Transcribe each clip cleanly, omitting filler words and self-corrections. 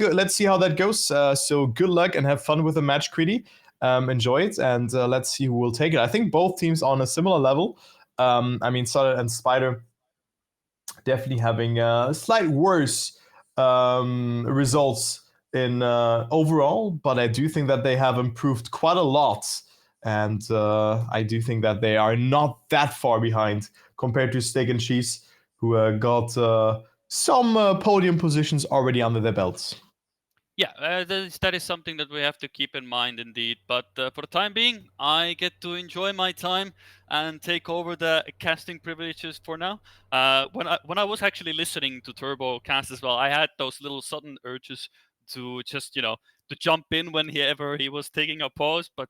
good. Let's see how that goes. So good luck and have fun with the match, Kriidy. Enjoy it, and let's see who will take it. I think both teams are on a similar level. I mean, Solid and Spider definitely having slight worse results in overall, but I do think that they have improved quite a lot, and I do think that they are not that far behind compared to Steak and Cheese, who got some podium positions already under their belts. Yeah, that is something that we have to keep in mind indeed. But for the time being, I get to enjoy my time and take over the casting privileges for now. When I was actually listening to Turbo cast as well, I had those little sudden urges to just to jump in whenever he was taking a pause, but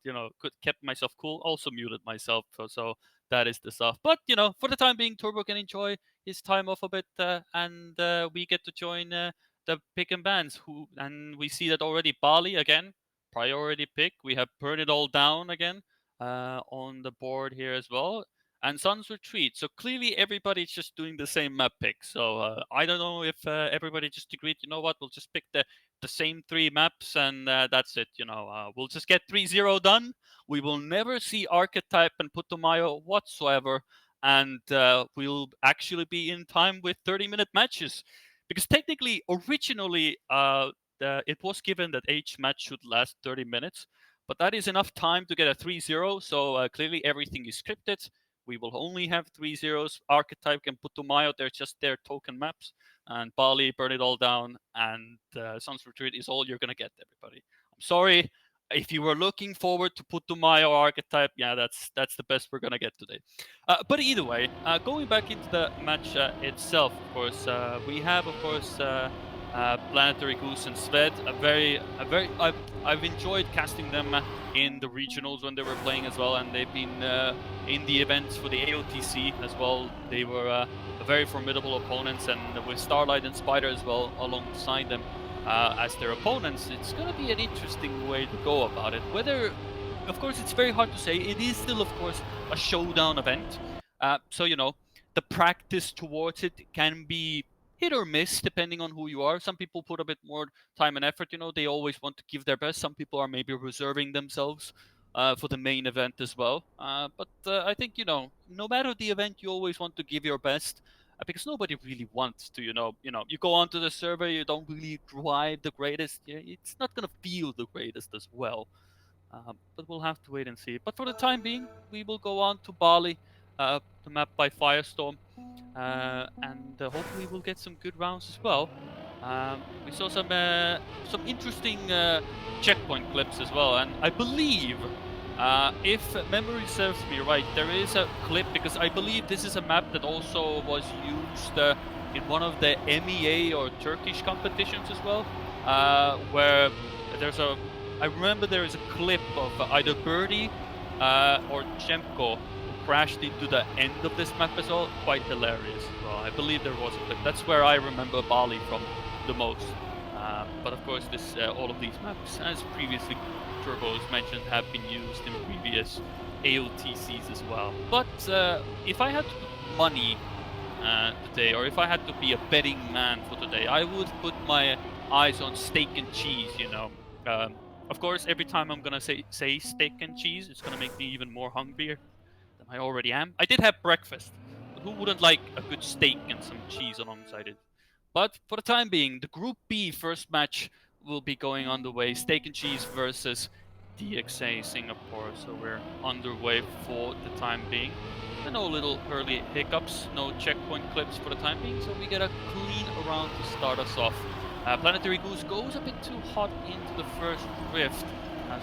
kept myself cool. Also muted myself, so that is the stuff. But for the time being, Turbo can enjoy his time off a bit, and we get to join. The pick and bans and we see that already. Bali again, priority pick. We have Burn It All Down again on the board here as well, and Sun's Retreat. So clearly everybody's just doing the same map pick. So I don't know if everybody just agreed, you know what, we'll just pick the same 3 maps and that's it. We'll just get 3-0 done. We will never see Archetype and Putumayo whatsoever, and we'll actually be in time with 30-minute matches. Because technically, originally, it was given that each match should last 30 minutes, but that is enough time to get a 3-0. So clearly, everything is scripted. We will only have 3-0s. Archetype and Putumayo, they're just their token maps. And Bali, Burn It All Down, and Sun's Retreat is all you're going to get, everybody. I'm sorry. If you were looking forward to Putumayo Archetype, yeah, that's the best we're going to get today. But either way, going back into the match itself, of course, we have, of course, Planetary Goose and Sved. I've enjoyed casting them in the regionals when they were playing as well, and they've been in the events for the AOTC as well. They were very formidable opponents, and with Starlight and Spider as well alongside them as their opponents, it's going to be an interesting way to go about it. Whether, of course, it's very hard to say. It is still, of course, a showdown event. So, the practice towards it can be hit or miss depending on who you are. Some people put a bit more time and effort. They always want to give their best. Some people are maybe reserving themselves for the main event as well. But I think, no matter the event, you always want to give your best. Because nobody really wants to, you go onto the server, you don't really drive the greatest. It's not going to feel the greatest as well. But we'll have to wait and see. But for the time being, we will go on to Bali, the map by Firestorm, and hopefully we'll get some good rounds as well. We saw some interesting checkpoint clips as well, and I believe, if memory serves me right, there is a clip, because I believe this is a map that also was used in one of the MEA or Turkish competitions as well, where I remember there is a clip of either Birdie or Chemko who crashed into the end of this map as well. Quite hilarious. Well, I believe there was a clip. That's where I remember Bali from the most. But of course, all of these maps, as previously Turbos mentioned, have been used in previous AOTCs as well. But if I had to put money today, or if I had to be a betting man for today, I would put my eyes on Steak and Cheese, Of course, every time I'm gonna say steak and cheese, it's gonna make me even more hungrier than I already am. I did have breakfast, but who wouldn't like a good steak and some cheese alongside it? But for the time being, the Group B first match will be going on the way. Steak and Cheese versus DXA Singapore. So we're underway for the time being. And no little early hiccups, no checkpoint clips for the time being, so we get a clean round to start us off. Planetary Goose goes a bit too hot into the first rift,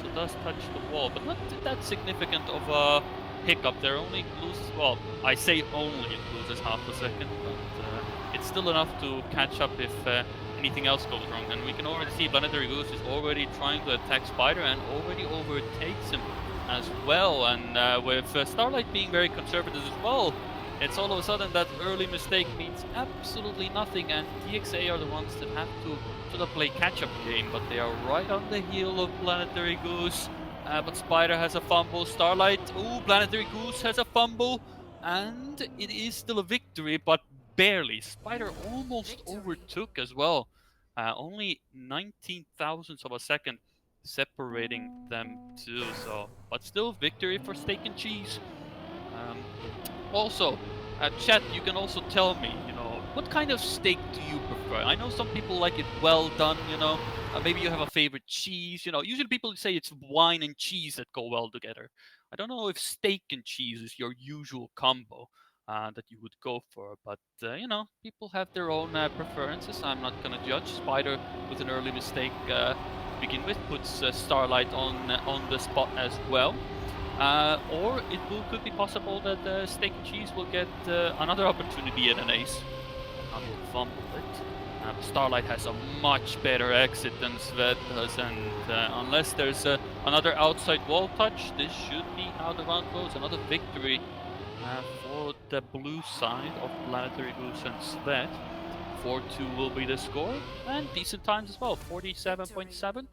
so does touch the wall, but not that significant of a hiccup there. Only loses, well, I say only it loses half a second, but it's still enough to catch up if anything else goes wrong. And we can already see Planetary Goose is already trying to attack Spider and already overtakes him as well. And with Starlight being very conservative as well, it's all of a sudden that early mistake means absolutely nothing, and DXA are the ones that have to sort of play catch-up game, but they are right on the heel of Planetary Goose. But Spider has a fumble, Starlight, Planetary Goose has a fumble, and it is still a victory, but barely. Spider almost overtook as well. Only 19 thousandths of a second separating them two. So, but still victory for Steak and Cheese. Also, chat, you can also tell me, what kind of steak do you prefer? I know some people like it well done, maybe you have a favorite cheese, usually people say it's wine and cheese that go well together. I don't know if steak and cheese is your usual combo that you would go for, but, people have their own preferences. I'm not gonna judge. Spider, with an early mistake to begin with, puts Starlight on the spot as well. Or could be possible that Steak and Cheese will get another opportunity at an ace. Not to fumble it. Starlight has a much better exit than Sved does, and unless there's another outside wall touch, this should be how the round goes. Another victory for the blue side of Planetary Goose and Sved. 4-2 will be the score, and decent times as well, 47.7.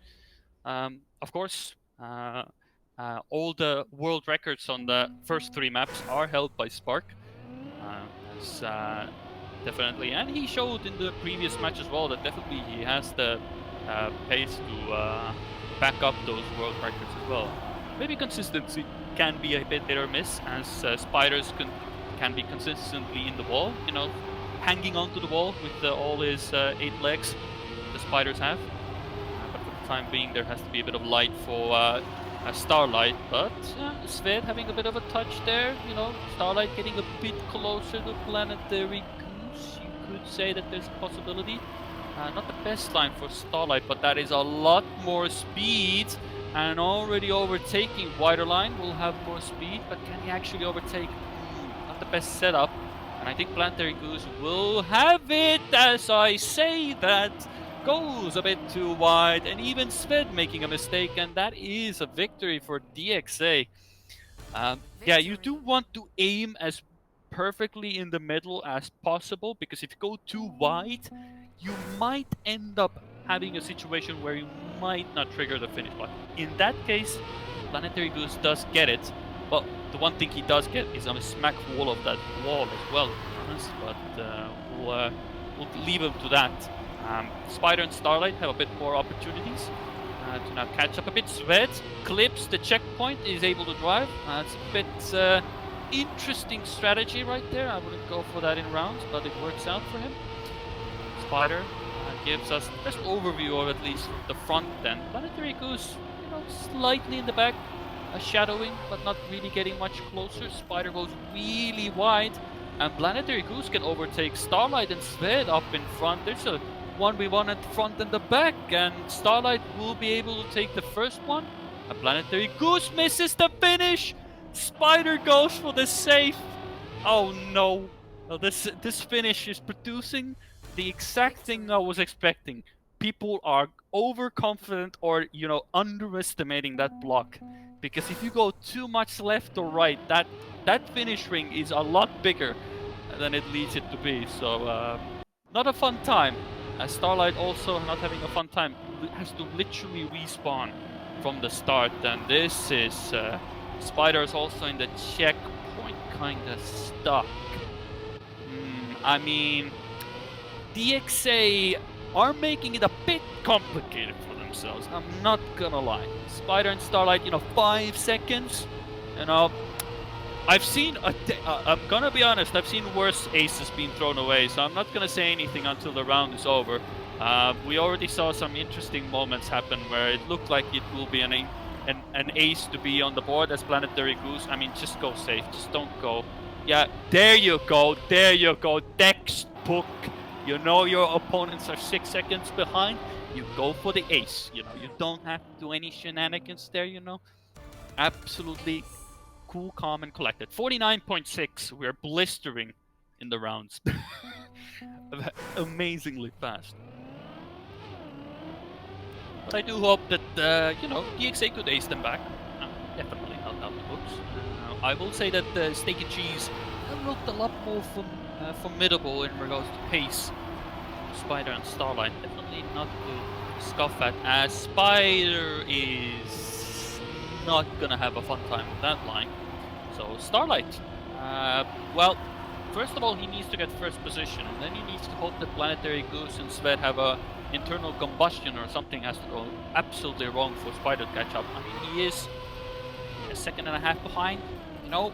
Of course, all the world records on the first 3 maps are held by Spark. Definitely, and he showed in the previous match as well that definitely he has the pace to back up those world records as well. Maybe consistency can be a bit hit or miss, as Spiders can be consistently in the wall, hanging onto the wall with all his 8 legs the Spiders have. But for the time being, there has to be a bit of light for Starlight, but Sved having a bit of a touch there, Starlight getting a bit closer to Planetary Goose. You could say that there's a possibility. Not the best line for Starlight, but that is a lot more speed, and already overtaking wider line will have more speed, but can he actually overtake? Not the best setup, and I think Planetary Goose will have it, as I say that. Goes a bit too wide, and even Sved making a mistake, and that is a victory for DXA. Yeah, you do want to aim as perfectly in the middle as possible, because if you go too wide, you might end up having a situation where you might not trigger the finish button. In that case, Planetary Goose does get it, but the one thing he does get is a smack wall of that wall as well, to be honest, but we'll leave him to that. Spider and Starlight have a bit more opportunities to now catch up a bit. Sved clips the checkpoint, is able to drive. It's a bit interesting strategy right there. I wouldn't go for that in rounds, but it works out for him. Spider gives us the best overview of at least the front end. Planetary Goose, slightly in the back, shadowing, but not really getting much closer. Spider goes really wide, and Planetary Goose can overtake Starlight and Sved up in front. There's a 1v1 at the front and the back, and Starlight will be able to take the first one. A Planetary Goose misses the finish. Spider goes for the save. Oh no. Well, this finish is producing the exact thing I was expecting. People are overconfident or, underestimating that block. Because if you go too much left or right, that finish ring is a lot bigger than it leads it to be. So, not a fun time. Starlight also not having a fun time, has to literally respawn from the start, and this is Spider's also in the checkpoint, kinda stuck. I mean, DXA are making it a bit complicated for themselves, I'm not gonna lie. Spider and Starlight, 5 seconds, I've seen, I'm gonna be honest, I've seen worse aces being thrown away, so I'm not gonna say anything until the round is over. We already saw some interesting moments happen where it looked like it will be an ace to be on the board as Planetary Goose. I mean, just go safe, just don't go. Yeah, there you go, textbook. You know your opponents are 6 seconds behind, you go for the ace. You don't have to do any shenanigans there, Absolutely cool, calm, and collected. 49.6. We're blistering in the rounds. Amazingly fast. But I do hope that, DXA could ace them back. Definitely not out the books. I will say that Steak and Cheese have looked a lot more formidable in regards to pace. Spider and Starlight definitely not to scoff at, as Spider is not gonna have a fun time with that line. So Starlight, well, first of all, he needs to get first position, and then he needs to hope that Planetary Goose and Sved have a internal combustion or something has to go absolutely wrong for Spider to catch up. I mean, he is a second and a half behind, you know.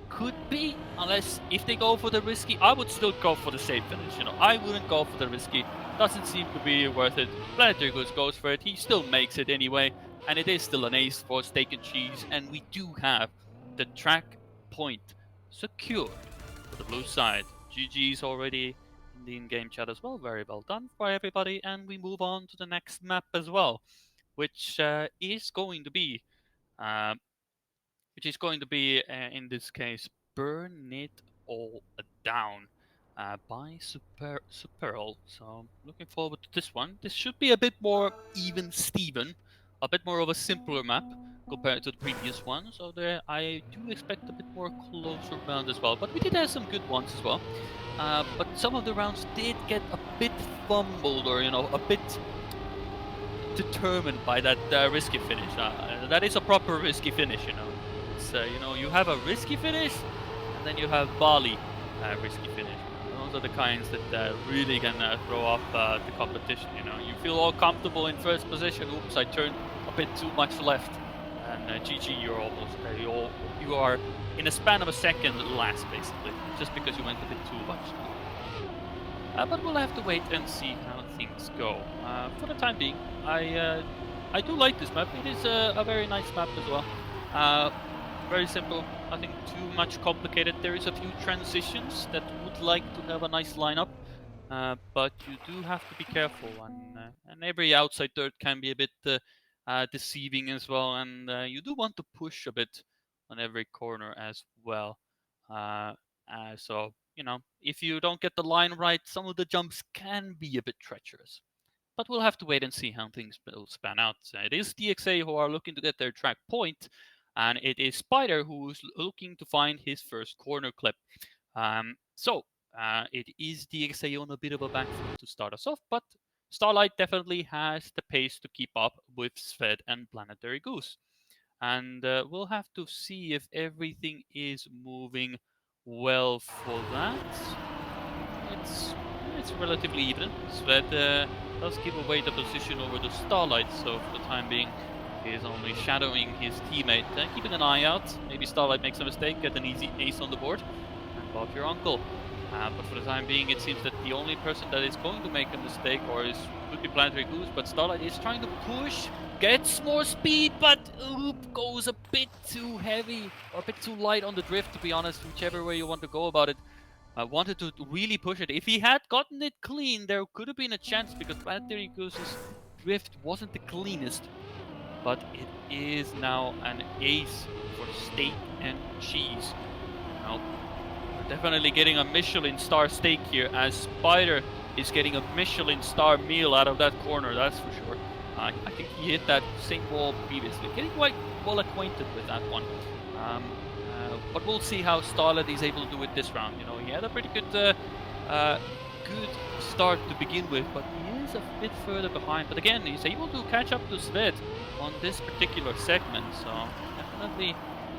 Could be, unless if they go for the risky, I would still go for the safe finish, you know. I wouldn't go for the risky. Doesn't seem to be worth it. Planetary Goose goes for it. He still makes it anyway, and it is still an ace for Steak and Cheese, and we do have the track point secured for the blue side. GG's already in the in-game chat as well. Very well done for everybody, and we move on to the next map as well, which is going to be in this case, Burn It All Down by Superl. So looking forward to this one. This should be a bit more even Steven, a bit more of a simpler map compared to the previous one. So there, I do expect a bit more closer round as well. But we did have some good ones as well. But some of the rounds did get a bit fumbled, or you know, a bit determined by that risky finish. That is a proper risky finish, you know. It's you know, you have a risky finish, and then you have Bali risky finish. Those are the kinds that really can throw off the competition. You know, you feel all comfortable in first position. Oops, I turned a bit too much left, and GG, you're almost you are in a span of a second last, basically, just because you went a bit too much. But we'll have to wait and see how things go. For the time being, I do like this map. It is a very nice map as well. Very simple, nothing too much complicated. There is a few transitions that would like to have a nice lineup, but you do have to be careful, and every outside third can be a bit deceiving as well, and you do want to push a bit on every corner as well. So, you know, if you don't get the line right, some of the jumps can be a bit treacherous. But we'll have to wait and see how things will span out. It is DXA who are looking to get their track point, and it is Spider who's looking to find his first corner clip. It is DXA on a bit of a back foot to start us off, but Starlight definitely has the pace to keep up with Sved and Planetary Goose. And we'll have to see if everything is moving well for that. It's relatively even. Sved does give away the position over to Starlight, so for the time being, he is only shadowing his teammate, keeping an eye out. Maybe Starlight makes a mistake, get an easy ace on the board, and Bob your uncle. But for the time being, it seems that the only person that is going to make a mistake could be Planetary Goose, but Starlight is trying to push, gets more speed, but goes a bit too heavy, or a bit too light on the drift, to be honest, whichever way you want to go about it. I wanted to really push it. If he had gotten it clean, there could have been a chance, because Planetary Goose's drift wasn't the cleanest. But it is now an ace for Steak and Cheese. Now, we're definitely getting a Michelin star steak here, as Spider is getting a Michelin star meal out of that corner, that's for sure. I think he hit that same wall previously, getting quite well acquainted with that one. But we'll see how Starlight is able to do it this round. You know, he had a pretty good start to begin with, but he is a bit further behind. But again, he's able to catch up to Sved on this particular segment, so definitely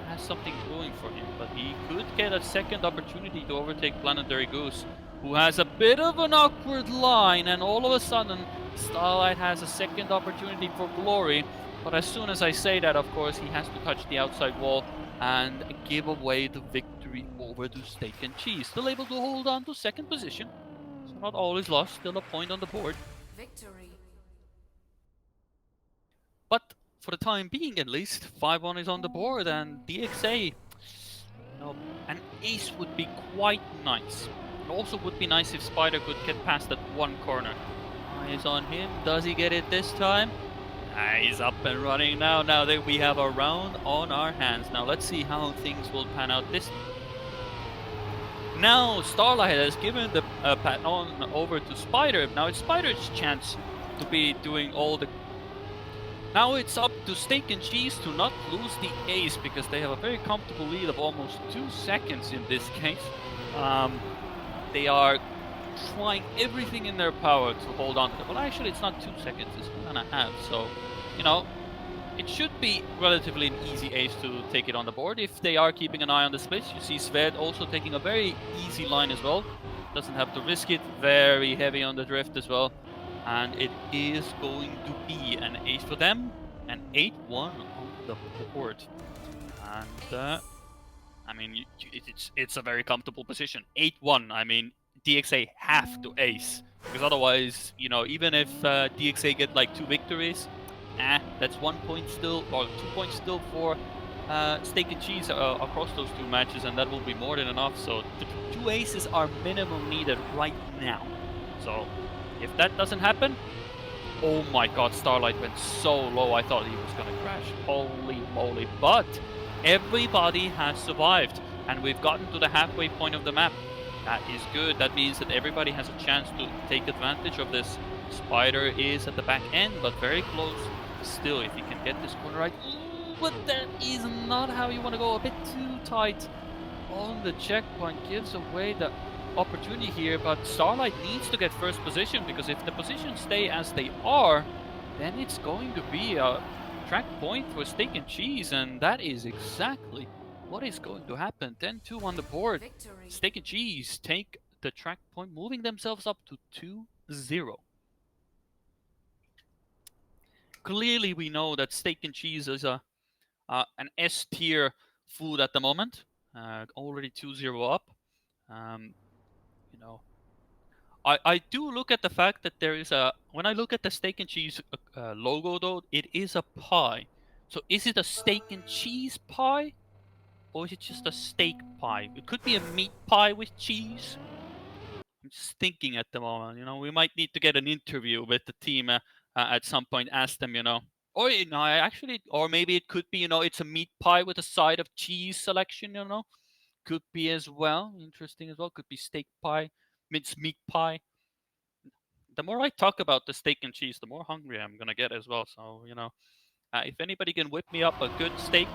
has something going for him. But he could get a second opportunity to overtake Planetary Goose, who has a bit of an awkward line, and all of a sudden Starlight has a second opportunity for glory. But as soon as I say that, of course, he has to touch the outside wall and give away the victory over to Steak and Cheese. Still able to hold on to second position, so not all is lost, still a point on the board. Victory. But for the time being, at least, 5-1 is on the board, and DXA, you know, an ace would be quite nice. It also would be nice if Spider could get past that one corner. Eyes on him, does he get it this time? He's up and running now. Now that we have a round on our hands. Now let's see how things will pan out this time. Now Starlight has given the pat on over to Spider. Now it's Spider's chance to be doing all the... Now it's up to Steak and Cheese to not lose the ace, because they have a very comfortable lead of almost 2 seconds in this case. They are trying everything in their power to hold on to it. Well, actually, it's not 2 seconds, it's 1.5. So, you know, it should be relatively an easy ace to take it on the board if they are keeping an eye on the splits. You see Sved also taking a very easy line as well. Doesn't have to risk it. Very heavy on the drift as well. and it is going to be an ace for them, an 8-1 on the board. And I mean, it's a very comfortable position. 8-1. I mean, DXA have to ace, because otherwise, you know, even if DXA get like 2 victories, that's 1 point still, or 2 points still for Steak and Cheese across those 2 matches, and that will be more than enough. So the 2 aces are minimum needed right now. So if that doesn't happen, oh my god, Starlight went so low, I thought he was gonna crash. Holy moly. But everybody has survived, and we've gotten to the halfway point of the map. That is good. That means that everybody has a chance to take advantage of this. Spider is at the back end, but very close. Still, if he can get this corner right. But that is not how you want to go. A bit too tight on the checkpoint. Gives away the opportunity here, but Starlight needs to get first position, because if the positions stay as they are, then it's going to be a track point for Steak and Cheese, and that is exactly what is going to happen. 10-2 on the board. Victory. Steak and Cheese take the track point, moving themselves up to 2-0. Clearly, we know that Steak and Cheese is an S-tier food at the moment. Already 2-0 up. You know, I do look at the fact that there is a... When I look at the Steak and Cheese logo, though, it is a pie. So is it a Steak and Cheese pie? Or is it just a steak pie? It could be a meat pie with cheese. I'm just thinking at the moment, you know, we might need to get an interview with the team at some point, ask them, you know. Or, you know, or maybe it could be, you know, it's a meat pie with a side of cheese selection, you know. Could be as well. Interesting as well. Could be steak pie, minced meat pie. The more I talk about the steak and cheese, the more hungry I'm gonna get as well. So, you know, if anybody can whip me up a good steak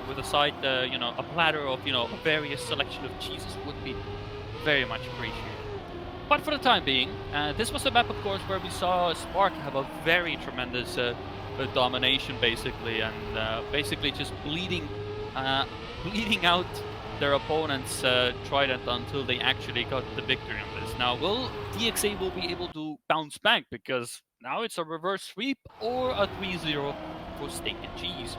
with a side, you know, a platter of, you know, a various selection of cheeses would be very much appreciated. But for the time being, this was a map, of course, where we saw Spark have a very tremendous domination, basically, and basically just bleeding out their opponent's trident until they actually got the victory on this. Now, will DXA will be able to bounce back, because now it's a reverse sweep or a 3-0 for Steak and Cheese.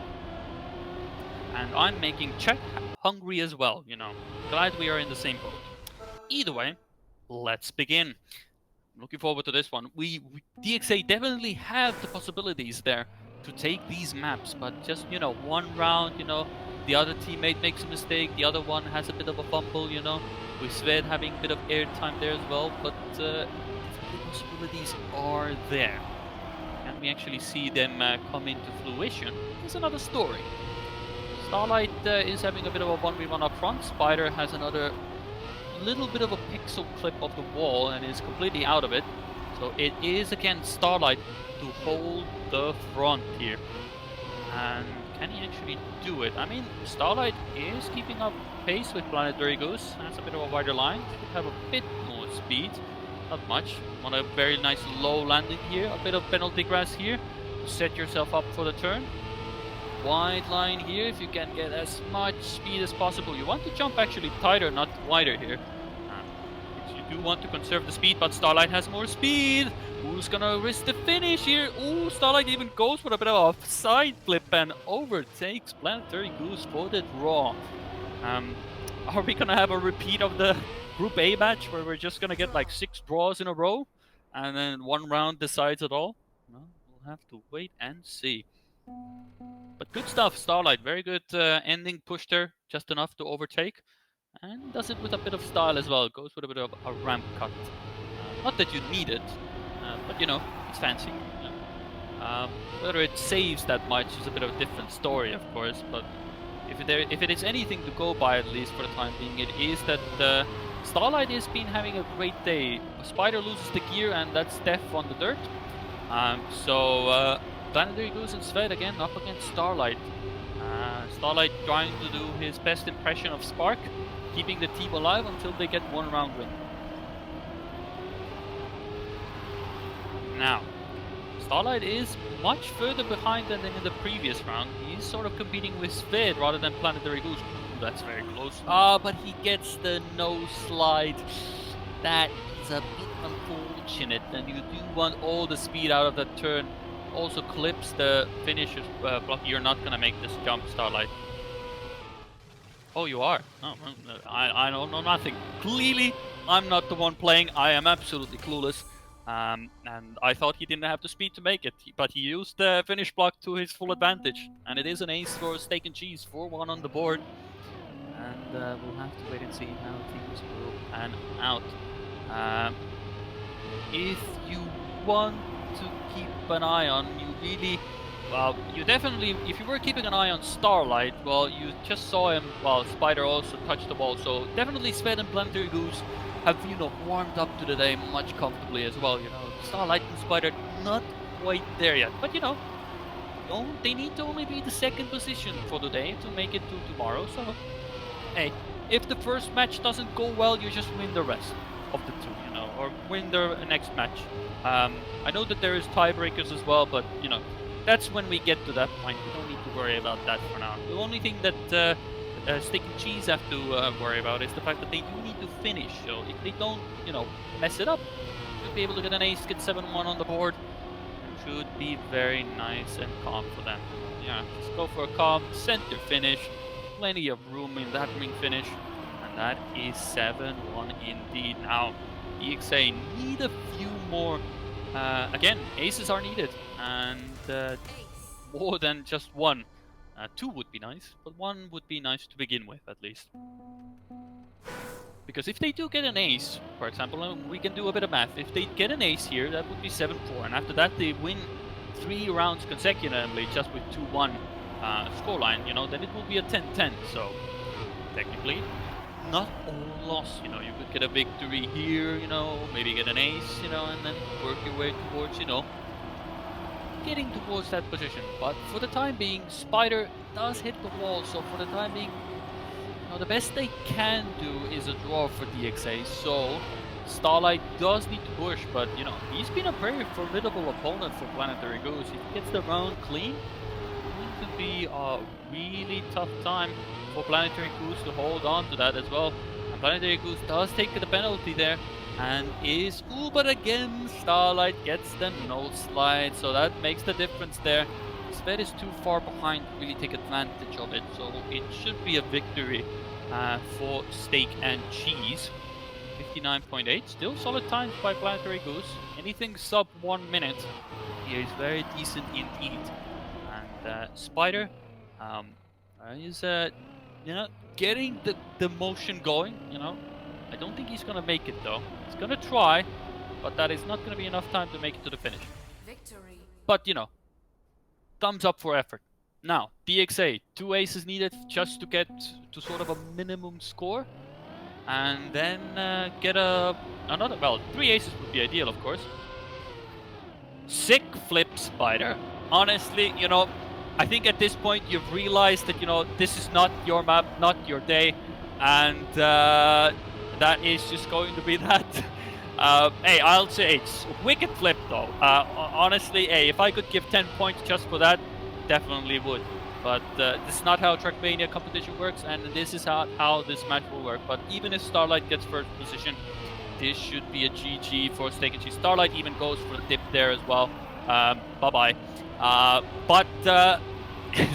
And I'm making Czech hungry as well, you know. Glad we are in the same boat. Either way, let's begin. I'm looking forward to this one. DXA definitely have the possibilities there to take these maps, but just, you know, one round, you know, the other teammate makes a mistake, the other one has a bit of a fumble, you know, with Sved having a bit of airtime there as well, but the possibilities are there. Can we actually see them come into fruition? It's another story. Starlight is having a bit of a 1v1 up front. Spider has another little bit of a pixel clip of the wall and is completely out of it. So it is again Starlight to hold the front here. And can he actually do it? I mean, Starlight is keeping up pace with Planetary Goose. Has a bit of a wider line. Should have a bit more speed. Not much. Want a very nice low landing here. A bit of penalty grass here to set yourself up for the turn. Wide line here if you can get as much speed as possible. You want to jump actually tighter, not wider here. You do want to conserve the speed, but Starlight has more speed. Who's gonna risk the finish here? Ooh, Starlight even goes for a bit of a side flip and overtakes Planetary Goose for the draw. Are we gonna have a repeat of the Group A match where we're just gonna get like 6 draws in a row and then one round decides it all? Well, we'll have to wait and see. But good stuff, Starlight. Very good ending, pushed her just enough to overtake. And does it with a bit of style as well. Goes with a bit of a ramp cut. Not that you need it, but you know, it's fancy. Whether it saves that much is a bit of a different story, of course. But if it is anything to go by, at least for the time being, it is that Starlight has been having a great day. Spider loses the gear, and that's death on the dirt. Planetary Goose and Sved again up against Starlight. Starlight trying to do his best impression of Spark, keeping the team alive until they get 1 round win. Now, Starlight is much further behind than in the previous round. He's sort of competing with Sved rather than Planetary Goose. Ooh, that's very close. But he gets the no slide. That is a bit unfortunate, and you do want all the speed out of that turn. Also clips the finisher's block. You're not gonna make this jump, Starlight. Oh, you are? Oh, well, I don't know nothing. Clearly, I'm not the one playing. I am absolutely clueless. And I thought he didn't have the speed to make it, but he used the finish block to his full advantage. And it is an ace for Steak and Cheese, 4-1 on the board. And we'll have to wait and see how things will pan out. If you want to keep an eye on, you really... Well, you definitely, if you were keeping an eye on Starlight, well, you just saw him, well, Spider also touched the ball, so definitely Sved and Planetary Goose have, you know, warmed up to the day much comfortably as well, you know. Starlight and Spider not quite there yet, but, you know, they need to only be the second position for the day to make it to tomorrow, so, hey, if the first match doesn't go well, you just win the rest of the two, you know, or win the next match. I know that there is tiebreakers as well, but, you know, that's when we get to that point. We don't need to worry about that for now. The only thing that Steak and Cheese have to worry about is the fact that they do need to finish. So if they don't, you know, mess it up, they'll be able to get an ace, get 7-1 on the board. It should be very nice and calm for them. Yeah, just go for a calm center finish. Plenty of room in that ring finish. And that is 7-1 indeed. Now, DXA need a few more. Again, aces are needed. And more than just one. Two would be nice, but one would be nice to begin with, at least. Because if they do get an ace, for example, we can do a bit of math. If they get an ace here, that would be 7-4, and after that they win 3 rounds consecutively just with 2-1 scoreline, you know, then it will be a 10-10. So, technically, not all loss, you know. You could get a victory here, you know, maybe get an ace, you know, and then work your way towards, you know, getting towards that position. But for the time being, Spider does hit the wall, so for the time being, you know, the best they can do is a draw for DXA. So Starlight does need to push, but you know, he's been a very formidable opponent for Planetary Goose. If he gets the round clean, it could be a really tough time for Planetary Goose to hold on to that as well. And Planetary Goose does take the penalty there. And is... Ooh, but again, Starlight gets the no slide, so that makes the difference there. Sved is too far behind to really take advantage of it, so it should be a victory for Steak and Cheese. 59.8, still solid times by Planetary Goose. Anything sub 1 minute here is very decent indeed. And Spider is, you know, getting the motion going, you know. I don't think he's gonna make it though. He's gonna try, but that is not gonna be enough time to make it to the finish. Victory. But you know, thumbs up for effort. Now, DXA, 2 aces needed just to get to sort of a minimum score. And then get another, well, 3 aces would be ideal, of course. Sick flip, Spider. Honestly, you know, I think at this point you've realized that, you know, this is not your map, not your day. And that is just going to be that. Hey, I'll say it's wicked flip though. Honestly, hey, if I could give 10 points just for that, definitely would. But this is not how Trackmania competition works, and this is how this match will work. But even if Starlight gets first position, this should be a GG for Steak and Cheese. Starlight even goes for the dip there as well. Bye-bye.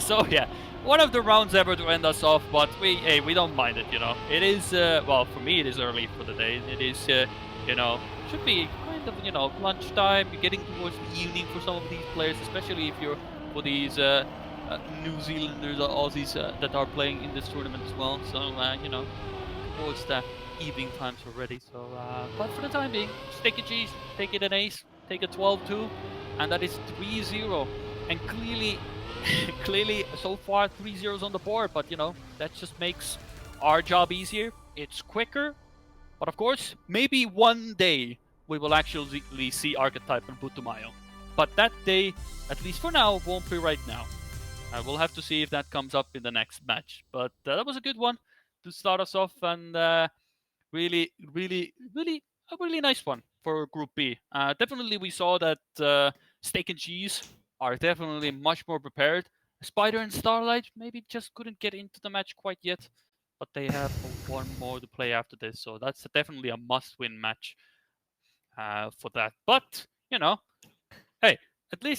So yeah. One of the rounds ever to end us off, but we don't mind it, you know. It is, well, for me it is early for the day. It is, you know, should be kind of, you know, lunchtime, getting towards the evening for some of these players, especially if you're for these New Zealanders or Aussies that are playing in this tournament as well. So, you know, towards the evening times already. So, but for the time being, just take a G, take it an ace, take a 12-2, and that is 3-0. And clearly, so far 3 zeros on the board, but you know, that just makes our job easier. It's quicker, but of course, maybe one day we will actually see Archetype and Putumayo. But that day, at least for now, won't be right now. We'll have to see if that comes up in the next match. But that was a good one to start us off, and really a really nice one for Group B. Definitely we saw that Steak and Cheese are definitely much more prepared. Spider and Starlight maybe just couldn't get into the match quite yet, but they have one more to play after this, so that's definitely a must-win match. for that. But hey, at least